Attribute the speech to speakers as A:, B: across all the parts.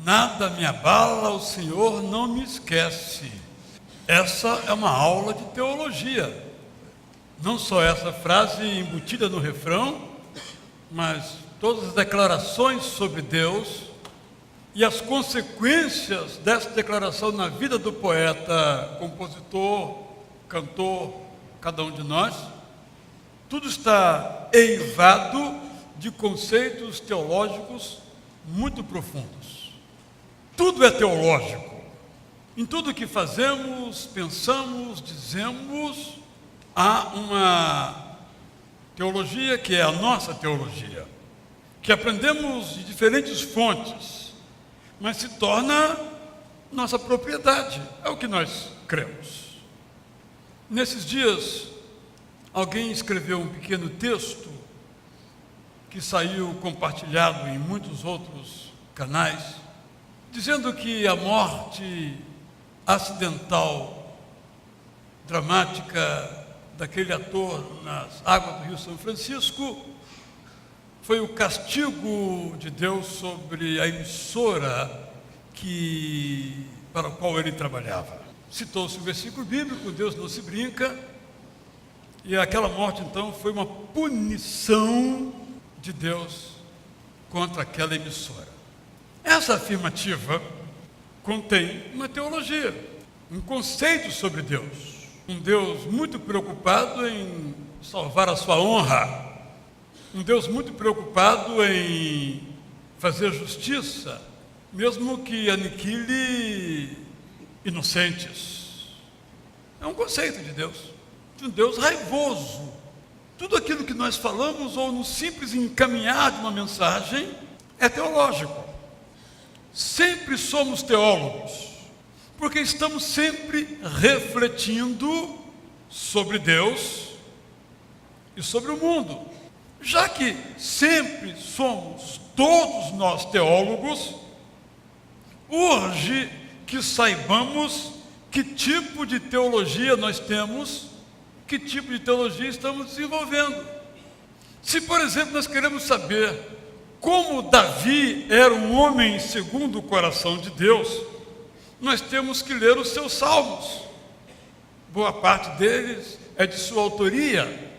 A: Nada me abala, o Senhor não me esquece. Essa é uma aula de teologia. Não só essa frase embutida no refrão, mas todas as declarações sobre Deus e as consequências dessa declaração na vida do poeta, compositor, cantor, cada um de nós. Tudo está eivado de conceitos teológicos muito profundos. Tudo é teológico. Em tudo que fazemos, pensamos, dizemos, há uma teologia que é a nossa teologia, que aprendemos de diferentes fontes, mas se torna nossa propriedade, é o que nós cremos. Nesses dias, alguém escreveu um pequeno texto que saiu compartilhado em muitos outros canais, dizendo que a morte acidental, dramática daquele ator nas águas do Rio São Francisco foi o castigo de Deus sobre a emissora para a qual ele trabalhava. Citou-se o versículo bíblico, Deus não se brinca, e aquela morte então foi uma punição de Deus contra aquela emissora. Essa afirmativa contém uma teologia, um conceito sobre Deus. Um Deus muito preocupado em salvar a sua honra. Um Deus muito preocupado em fazer justiça, mesmo que aniquile inocentes. É um conceito de Deus, de um Deus raivoso. Tudo aquilo que nós falamos ou no simples encaminhar de uma mensagem é teológico. Sempre somos teólogos, porque estamos sempre refletindo sobre Deus e sobre o mundo. Já que sempre somos todos nós teólogos, urge que saibamos que tipo de teologia nós temos, que tipo de teologia estamos desenvolvendo. Se, por exemplo, nós queremos saber como Davi era um homem segundo o coração de Deus, nós temos que ler os seus salmos. Boa parte deles é de sua autoria,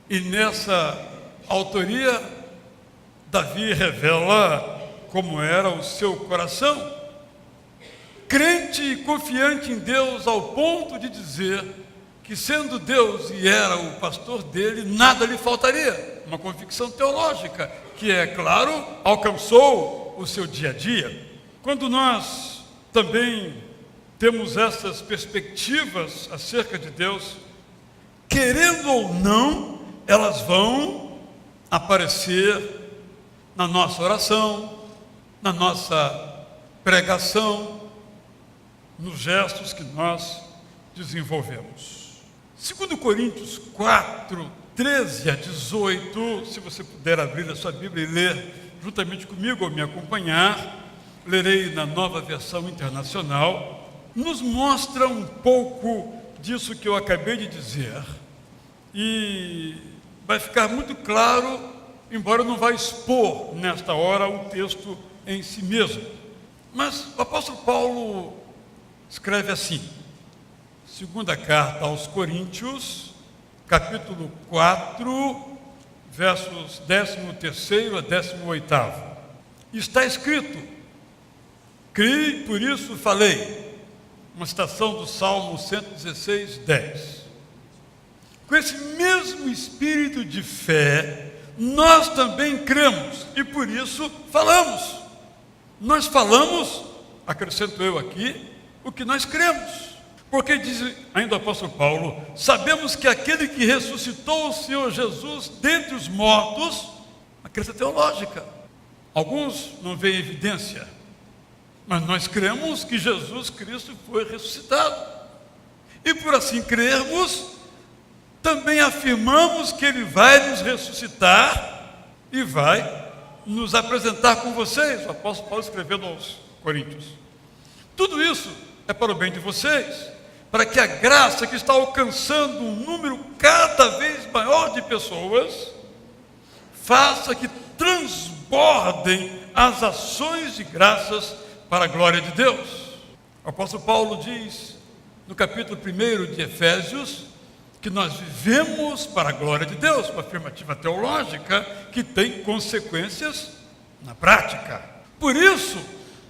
A: e nessa autoria, Davi revela como era o seu coração, crente e confiante em Deus ao ponto de dizer que, sendo Deus e era o pastor dele, nada lhe faltaria. Uma convicção teológica que, é claro, alcançou o seu dia a dia. Quando nós também temos essas perspectivas acerca de Deus, querendo ou não, elas vão aparecer na nossa oração, na nossa pregação, nos gestos que nós desenvolvemos. 2 Coríntios 4, 13 a 18, se você puder abrir a sua Bíblia e ler juntamente comigo ou me acompanhar, lerei na Nova Versão Internacional, nos mostra um pouco disso que eu acabei de dizer. E vai ficar muito claro, embora eu não vá expor nesta hora o texto em si mesmo. Mas o apóstolo Paulo escreve assim, segunda carta aos Coríntios, capítulo 4, versos 13º a 18º. Está escrito: criei, por isso falei. Uma citação do Salmo 116, 10. Com esse mesmo espírito de fé, nós também cremos e por isso falamos. Nós falamos, acrescento eu aqui, o que nós cremos. Porque diz ainda o apóstolo Paulo, sabemos que aquele que ressuscitou o Senhor Jesus dentre os mortos, uma crença teológica. Alguns não veem evidência, mas nós cremos que Jesus Cristo foi ressuscitado. E por assim crermos, também afirmamos que Ele vai nos ressuscitar e vai nos apresentar com vocês. O apóstolo Paulo escrevendo aos Coríntios. Tudo isso é para o bem de vocês, para que a graça que está alcançando um número cada vez maior de pessoas, faça que transbordem as ações de graças para a glória de Deus. O apóstolo Paulo diz, no capítulo 1 de Efésios, que nós vivemos para a glória de Deus, uma afirmativa teológica que tem consequências na prática. Por isso,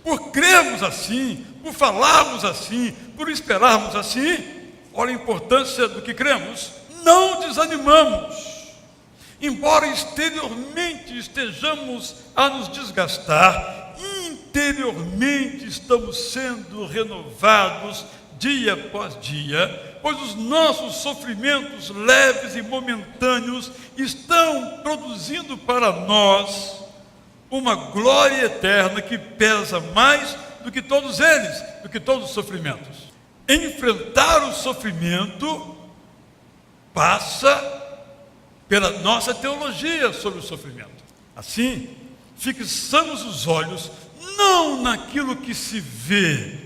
A: por crermos assim, por falarmos assim, por esperarmos assim, olha a importância do que cremos, não desanimamos. Embora exteriormente estejamos a nos desgastar, interiormente estamos sendo renovados dia após dia, pois os nossos sofrimentos leves e momentâneos estão produzindo para nós uma glória eterna que pesa mais do que todos eles, do que todos os sofrimentos. Enfrentar o sofrimento passa pela nossa teologia sobre o sofrimento. Assim, fixamos os olhos não naquilo que se vê,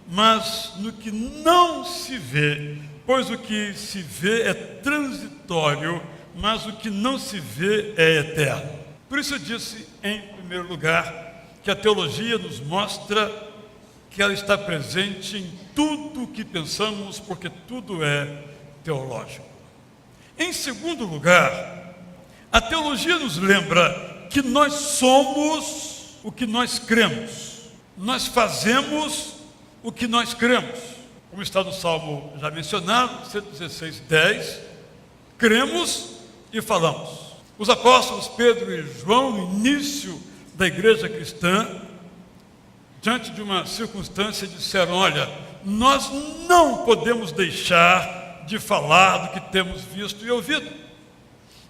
A: mas no que não se vê, pois o que se vê é transitório, mas o que não se vê é eterno. Por isso eu disse, em primeiro lugar, que a teologia nos mostra que ela está presente em tudo o que pensamos, porque tudo é teológico. Em segundo lugar, a teologia nos lembra que nós somos o que nós cremos. Nós fazemos o que nós cremos. Como está no Salmo já mencionado, 116:10, cremos e falamos. Os apóstolos Pedro e João, no início da igreja cristã, diante de uma circunstância, disseram: olha, nós não podemos deixar de falar do que temos visto e ouvido.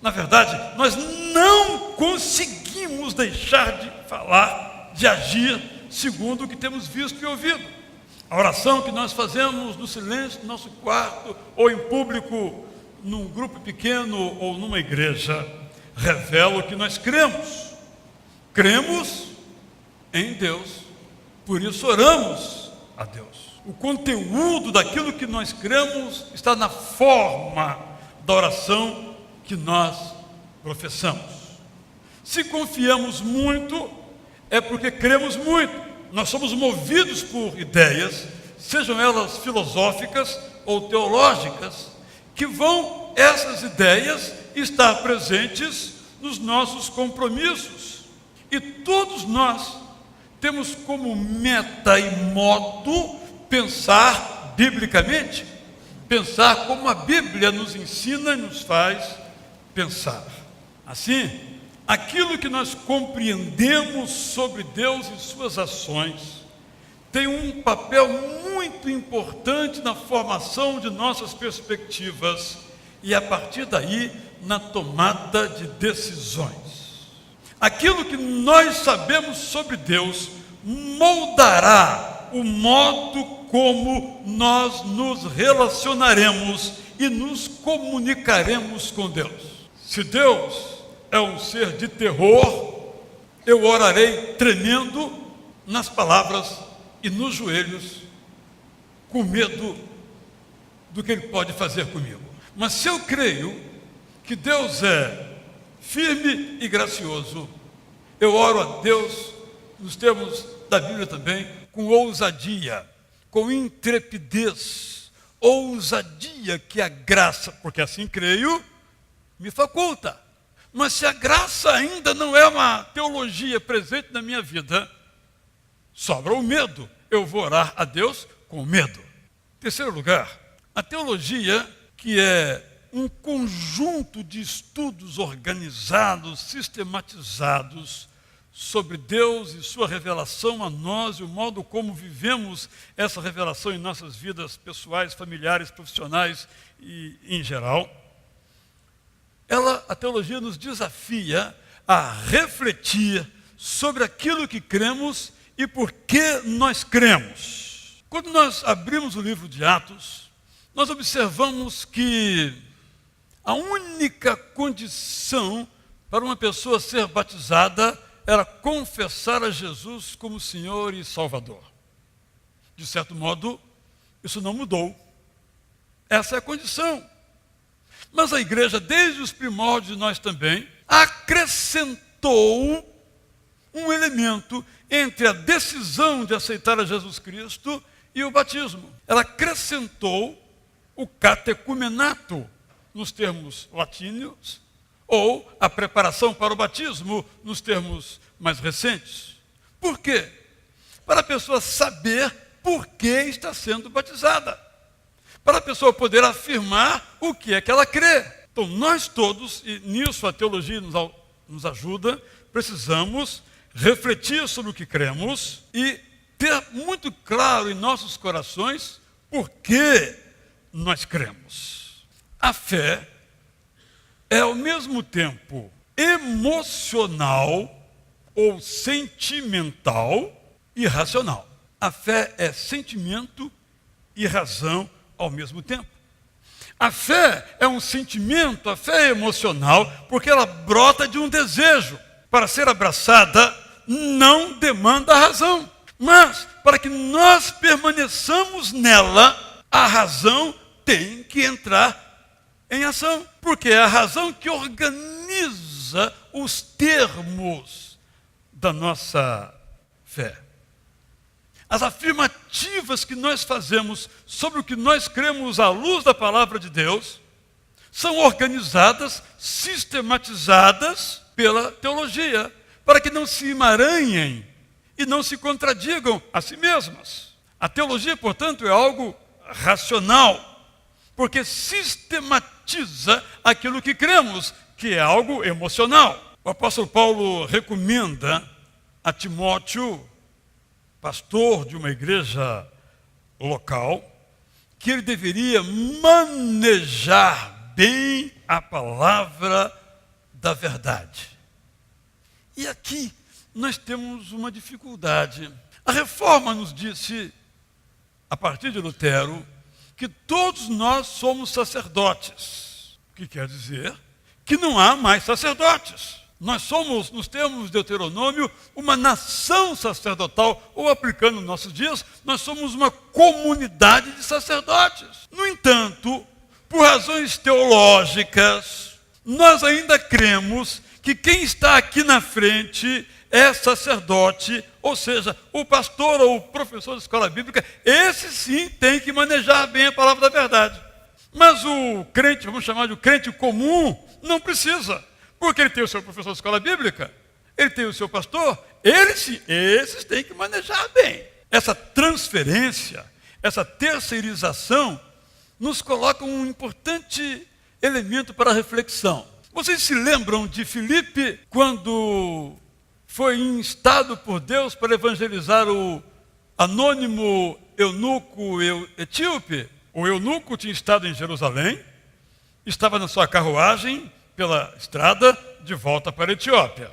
A: Na verdade, nós não conseguimos deixar de falar, de agir segundo o que temos visto e ouvido. A oração que nós fazemos no silêncio do nosso quarto, ou em público, num grupo pequeno ou numa igreja, revela o que nós cremos. Cremos em Deus, por isso oramos a Deus. O conteúdo daquilo que nós cremos está na forma da oração que nós professamos. Se confiamos muito, é porque cremos muito. Nós somos movidos por ideias, sejam elas filosóficas ou teológicas, que vão, essas ideias, estar presentes nos nossos compromissos. E todos nós temos como meta e modo pensar biblicamente, pensar como a Bíblia nos ensina e nos faz pensar. Assim, aquilo que nós compreendemos sobre Deus e suas ações tem um papel muito importante na formação de nossas perspectivas e, a partir daí, na tomada de decisões. Aquilo que nós sabemos sobre Deus moldará o modo como nós nos relacionaremos e nos comunicaremos com Deus. Se Deus é um ser de terror, eu orarei tremendo nas palavras e nos joelhos, com medo do que Ele pode fazer comigo. Mas se eu creio que Deus é firme e gracioso, eu oro a Deus, nos termos da Bíblia também, com ousadia, com intrepidez, ousadia que a graça, porque assim creio, me faculta. Mas se a graça ainda não é uma teologia presente na minha vida, sobra o medo. Eu vou orar a Deus com medo. Em terceiro lugar, a teologia, que é um conjunto de estudos organizados, sistematizados, sobre Deus e sua revelação a nós e o modo como vivemos essa revelação em nossas vidas pessoais, familiares, profissionais e em geral. A teologia nos desafia a refletir sobre aquilo que cremos e por que nós cremos. Quando nós abrimos o livro de Atos, nós observamos que a única condição para uma pessoa ser batizada era confessar a Jesus como Senhor e Salvador. De certo modo, isso não mudou. Essa é a condição. Mas a igreja, desde os primórdios, nós também, acrescentou um elemento entre a decisão de aceitar a Jesus Cristo e o batismo. Ela acrescentou o catecumenato, nos termos latíneos, ou a preparação para o batismo, nos termos mais recentes. Por quê? Para a pessoa saber por que está sendo batizada. Para a pessoa poder afirmar o que é que ela crê. Então, nós todos, e nisso a teologia nos ajuda, precisamos refletir sobre o que cremos e ter muito claro em nossos corações por que nós cremos. A fé é ao mesmo tempo emocional ou sentimental e racional. A fé é sentimento e razão ao mesmo tempo. A fé é um sentimento, a fé é emocional, porque ela brota de um desejo. Para ser abraçada, não demanda razão. Mas, para que nós permaneçamos nela, a razão tem que entrar em ação. Porque é a razão que organiza os termos da nossa fé. As afirmativas que nós fazemos sobre o que nós cremos à luz da palavra de Deus são organizadas, sistematizadas pela teologia, para que não se emaranhem e não se contradigam a si mesmas. A teologia, portanto, é algo racional, porque sistematiza aquilo que cremos, que é algo emocional. O apóstolo Paulo recomenda a Timóteo, pastor de uma igreja local, que ele deveria manejar bem a palavra da verdade. E aqui nós temos uma dificuldade. A Reforma nos disse, a partir de Lutero, que todos nós somos sacerdotes. O que quer dizer que não há mais sacerdotes. Nós somos, nos termos de Deuteronômio, uma nação sacerdotal, ou aplicando nos nossos dias, nós somos uma comunidade de sacerdotes. No entanto, por razões teológicas, nós ainda cremos que quem está aqui na frente é sacerdote, ou seja, o pastor ou o professor de escola bíblica, esse sim tem que manejar bem a palavra da verdade. Mas o crente, vamos chamar de crente comum, não precisa. Porque ele tem o seu professor de escola bíblica, ele tem o seu pastor, esses têm que manejar bem. Essa transferência, essa terceirização, nos coloca um importante elemento para a reflexão. Vocês se lembram de Filipe, quando foi instado por Deus para evangelizar o anônimo eunuco etíope? O eunuco tinha estado em Jerusalém, estava na sua carruagem, pela estrada de volta para a Etiópia.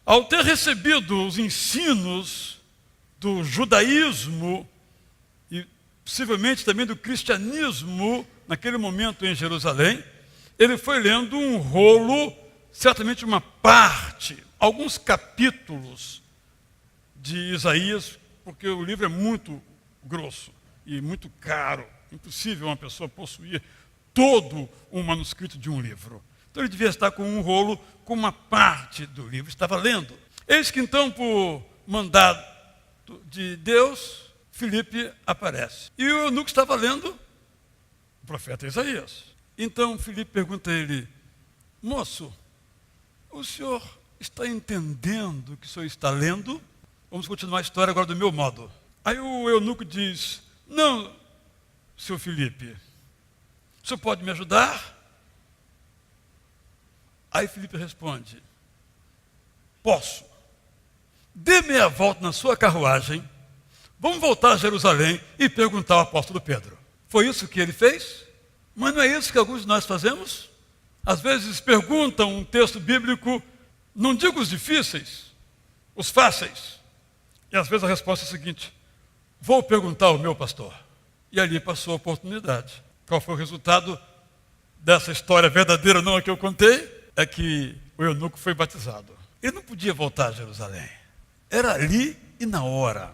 A: Ao ter recebido os ensinos do judaísmo e possivelmente também do cristianismo naquele momento em Jerusalém, ele foi lendo um rolo, certamente uma parte, alguns capítulos de Isaías, porque o livro é muito grosso e muito caro, impossível uma pessoa possuir todo um manuscrito de um livro. Então ele devia estar com um rolo, com uma parte do livro, estava lendo. Eis que então, por mandado de Deus, Filipe aparece. E o eunuco estava lendo o profeta Isaías. Então Filipe pergunta a ele: moço, o senhor está entendendo o que o senhor está lendo? Vamos continuar a história agora do meu modo. Aí o eunuco diz: não, senhor Filipe, o senhor pode me ajudar? Aí Filipe responde: posso. Dê meia volta na sua carruagem, vamos voltar a Jerusalém e perguntar ao apóstolo Pedro. Foi isso que ele fez? Mas não é isso que alguns de nós fazemos? Às vezes perguntam um texto bíblico, não digo os difíceis, os fáceis. E às vezes a resposta é a seguinte: vou perguntar ao meu pastor. E ali passou a oportunidade. Qual foi o resultado dessa história verdadeira, não a que eu contei? É que o eunuco foi batizado. Ele não podia voltar a Jerusalém. Era ali e na hora.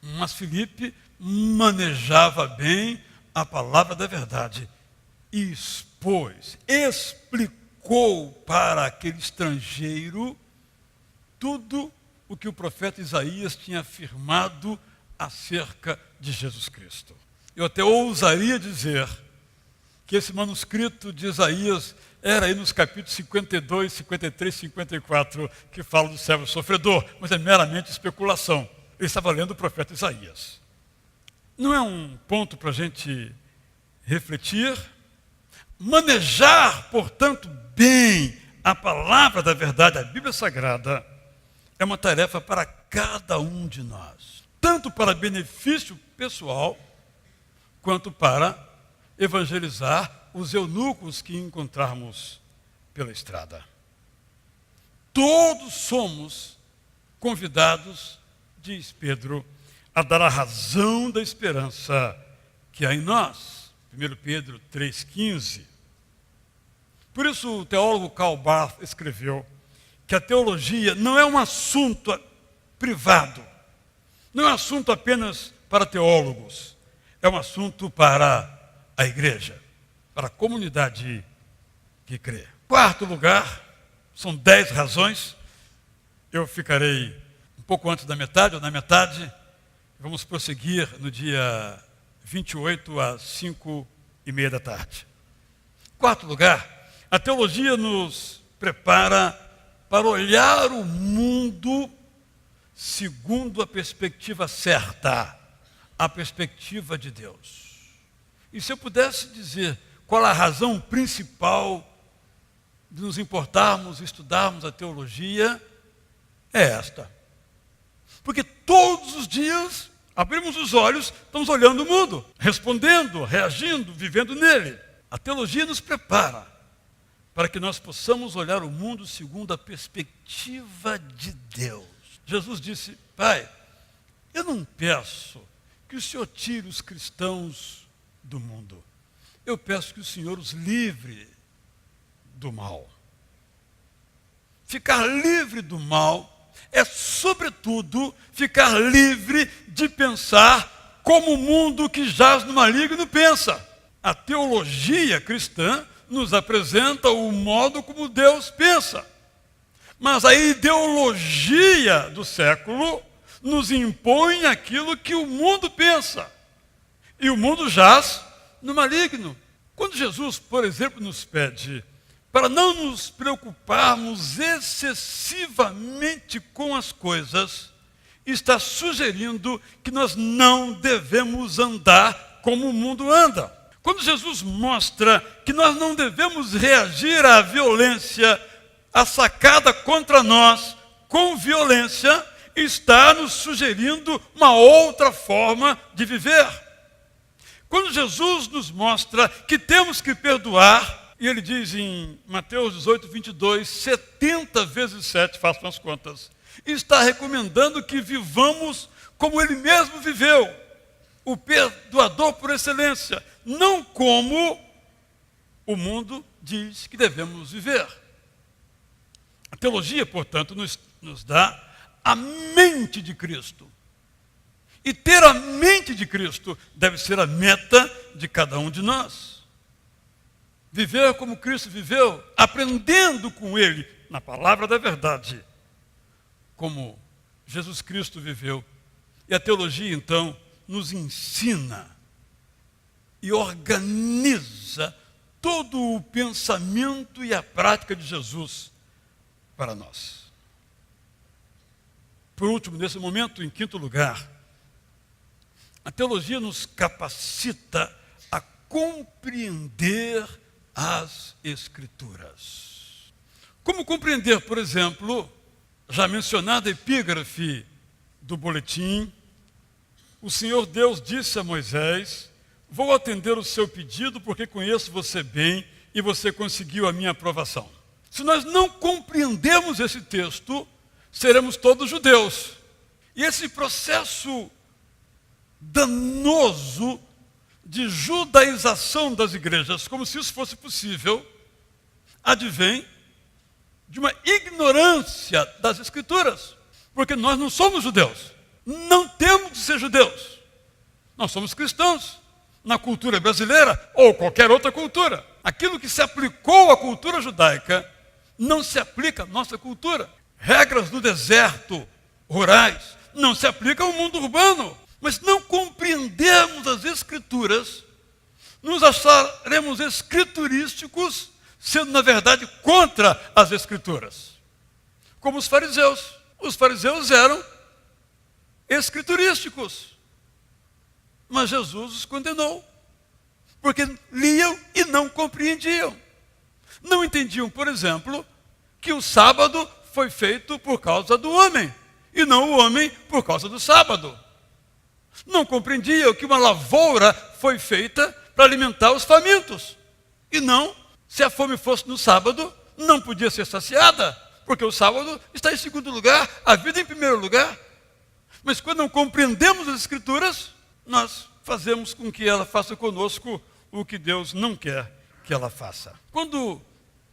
A: Mas Filipe manejava bem a palavra da verdade e explicou para aquele estrangeiro tudo o que o profeta Isaías tinha afirmado acerca de Jesus Cristo. Eu até ousaria dizer que esse manuscrito de Isaías era aí nos capítulos 52, 53, 54, que fala do servo sofredor, mas é meramente especulação. Ele estava lendo o profeta Isaías. Não é um ponto para a gente refletir? Manejar, portanto, bem a palavra da verdade, a Bíblia Sagrada, é uma tarefa para cada um de nós, tanto para benefício pessoal, quanto para evangelizar os eunucos que encontrarmos pela estrada. Todos somos convidados, diz Pedro, a dar a razão da esperança que há em nós. 1 Pedro 3,15. Por isso o teólogo Karl Barth escreveu que a teologia não é um assunto privado, não é um assunto apenas para teólogos, é um assunto para a igreja, para a comunidade que crê. Quarto lugar, são 10 razões, eu ficarei um pouco antes da metade, ou na metade, vamos prosseguir no dia 28 às 5:30 da tarde. Quarto lugar, a teologia nos prepara para olhar o mundo segundo a perspectiva certa, a perspectiva de Deus. E se eu pudesse dizer qual a razão principal de nos importarmos, estudarmos a teologia, é esta. Porque todos os dias abrimos os olhos, estamos olhando o mundo, respondendo, reagindo, vivendo nele. A teologia nos prepara para que nós possamos olhar o mundo segundo a perspectiva de Deus. Jesus disse: Pai, eu não peço que o Senhor tire os cristãos do mundo. Eu peço que o Senhor os livre do mal. Ficar livre do mal é, sobretudo, ficar livre de pensar como o mundo que jaz no maligno pensa. A teologia cristã nos apresenta o modo como Deus pensa. Mas a ideologia do século nos impõe aquilo que o mundo pensa. E o mundo jaz no maligno. Quando Jesus, por exemplo, nos pede para não nos preocuparmos excessivamente com as coisas, está sugerindo que nós não devemos andar como o mundo anda. Quando Jesus mostra que nós não devemos reagir à violência assacada contra nós com violência, está nos sugerindo uma outra forma de viver. Quando Jesus nos mostra que temos que perdoar, e ele diz em Mateus 18, 22, 70 vezes 7, façam as contas, está recomendando que vivamos como ele mesmo viveu, o perdoador por excelência, não como o mundo diz que devemos viver. A teologia, portanto, nos dá a mente de Cristo. E ter a mente de Cristo deve ser a meta de cada um de nós. Viver como Cristo viveu, aprendendo com Ele, na palavra da verdade, como Jesus Cristo viveu. E a teologia, então, nos ensina e organiza todo o pensamento e a prática de Jesus para nós. Por último, nesse momento, em quinto lugar, a teologia nos capacita a compreender as Escrituras. Como compreender, por exemplo, já mencionada epígrafe do boletim: o Senhor Deus disse a Moisés: vou atender o seu pedido porque conheço você bem e você conseguiu a minha aprovação. Se nós não compreendermos esse texto, seremos todos judeus. E esse processo danoso de judaização das igrejas, como se isso fosse possível, advém de uma ignorância das Escrituras. Porque nós não somos judeus. Não temos de ser judeus. Nós somos cristãos. Na cultura brasileira ou qualquer outra cultura. Aquilo que se aplicou à cultura judaica não se aplica à nossa cultura. regras do deserto, rurais, não se aplicam ao mundo urbano. Mas não compreendemos as Escrituras, nos acharemos escriturísticos, sendo, na verdade, contra as Escrituras. Como os fariseus. Os fariseus eram escriturísticos. Mas Jesus os condenou, porque liam e não compreendiam. Não entendiam, por exemplo, que o sábado foi feito por causa do homem, e não o homem por causa do sábado. Não compreendiam que uma lavoura foi feita para alimentar os famintos, e não, se a fome fosse no sábado, não podia ser saciada, porque o sábado está em segundo lugar, a vida em primeiro lugar. Mas quando não compreendemos as Escrituras, nós fazemos com que ela faça conosco o que Deus não quer que ela faça. Quando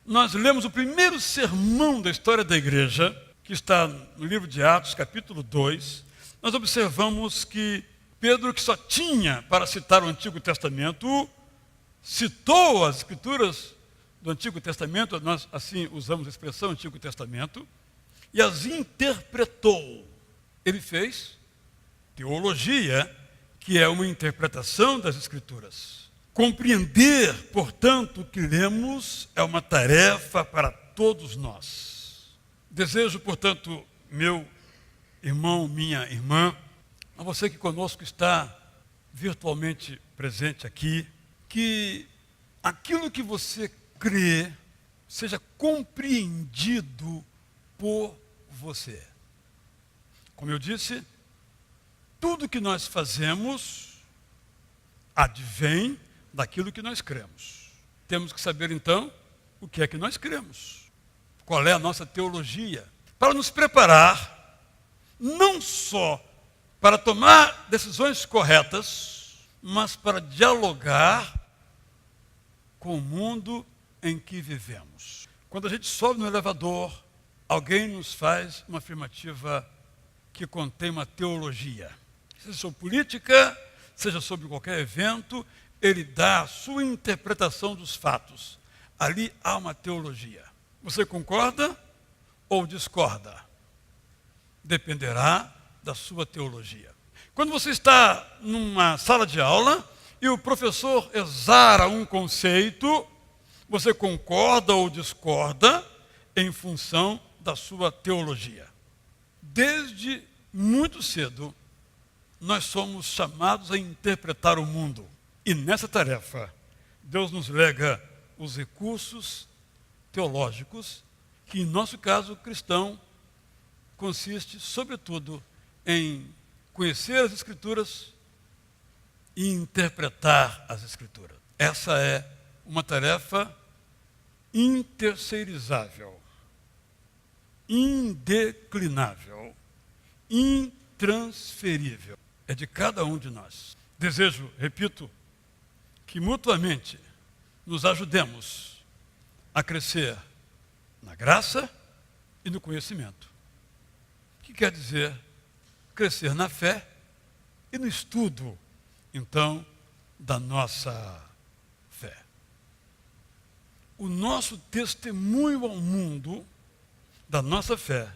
A: nós lemos o primeiro sermão da história da igreja, que está no livro de Atos, capítulo 2, nós observamos que Pedro, que só tinha para citar o Antigo Testamento, citou as Escrituras do Antigo Testamento, nós assim usamos a expressão Antigo Testamento, e as interpretou. Ele fez teologia, que é uma interpretação das Escrituras. Compreender, portanto, o que lemos é uma tarefa para todos nós. Desejo, portanto, meu irmão, minha irmã, a você que conosco está virtualmente presente aqui, que aquilo que você crê seja compreendido por você. Como eu disse, tudo que nós fazemos advém daquilo que nós cremos. Temos que saber, então, o que é que nós cremos. Qual é a nossa teologia? Para nos preparar, não só para tomar decisões corretas, mas para dialogar com o mundo em que vivemos. Quando a gente sobe no elevador, alguém nos faz uma afirmativa que contém uma teologia. Seja sobre política, seja sobre qualquer evento, ele dá a sua interpretação dos fatos. Ali há uma teologia. Você concorda ou discorda? Dependerá da sua teologia. Quando você está numa sala de aula e o professor exara um conceito, você concorda ou discorda em função da sua teologia. Desde muito cedo, nós somos chamados a interpretar o mundo. E nessa tarefa, Deus nos lega os recursos teológicos, que em nosso caso cristão, consiste sobretudo em conhecer as Escrituras e interpretar as Escrituras. Essa é uma tarefa interceirizável, indeclinável, intransferível. É de cada um de nós. Desejo, repito, que mutuamente nos ajudemos a crescer na graça e no conhecimento. O que quer dizer crescer na fé e no estudo, então, da nossa fé. O nosso testemunho ao mundo da nossa fé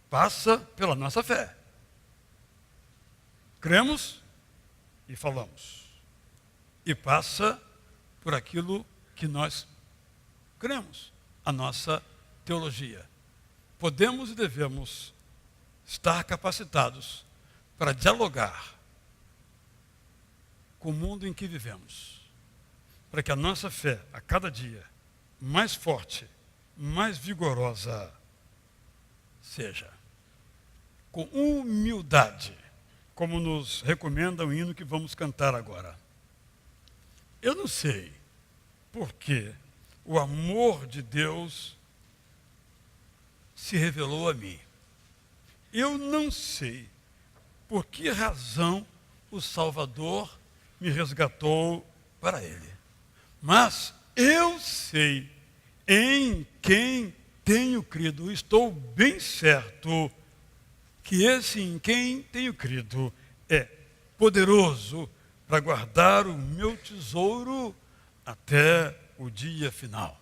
A: passa pela nossa fé. Cremos e falamos. E passa por aquilo que nós cremos, a nossa teologia. Podemos e devemos estar capacitados para dialogar com o mundo em que vivemos, para que a nossa fé, a cada dia, mais forte, mais vigorosa seja. Com humildade, como nos recomenda o hino que vamos cantar agora. Eu não sei por que o amor de Deus se revelou a mim. Eu não sei por que razão o Salvador me resgatou para Ele. Mas eu sei em quem tenho crido, estou bem certo que esse em quem tenho crido é poderoso para guardar o meu tesouro até o dia final.